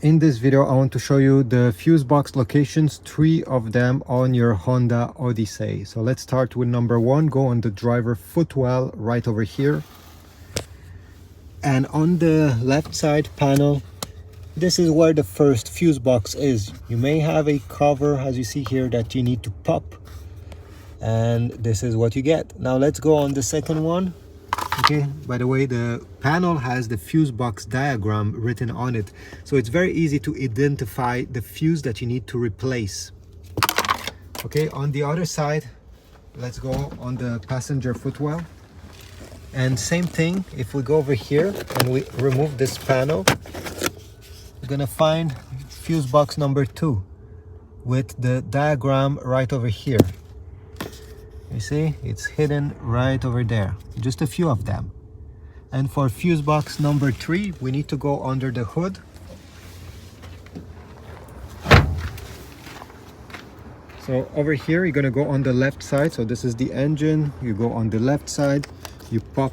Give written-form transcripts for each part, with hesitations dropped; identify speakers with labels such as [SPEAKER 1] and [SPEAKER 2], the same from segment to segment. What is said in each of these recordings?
[SPEAKER 1] In this video, I want to show you the fuse box locations, 3 of them on your Honda Odyssey. So let's start with number 1. Go on the driver footwell right over here. And on the left side panel, this is where the first fuse box is. You may have a cover, as you see here, that you need to pop. And this is what you get. Now let's go on the second one. Okay, by the way, the panel has the fuse box diagram written on it, so it's very easy to identify the fuse that you need to replace. Okay, on the other side, let's go on the passenger footwell. And same thing, if we go over here and we remove this panel, we're gonna find fuse box number 2 with the diagram right over here. You see, it's hidden right over there, just a few of them. And for fuse box number 3, we need to go under the hood. So over here, you're gonna go on the left side. So this is the engine. You go on the left side, you pop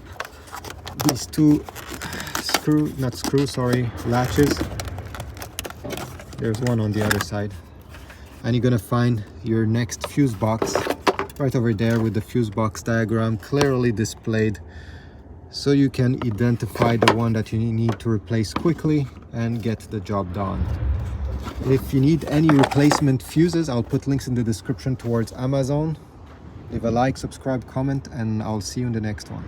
[SPEAKER 1] these 2 latches. There's one on the other side. And you're gonna find your next fuse box right over there with the fuse box diagram clearly displayed, so you can identify the one that you need to replace quickly and get the job done. If you need any replacement fuses, I'll put links in the description towards Amazon. Leave a like, subscribe, comment, and I'll see you in the next one.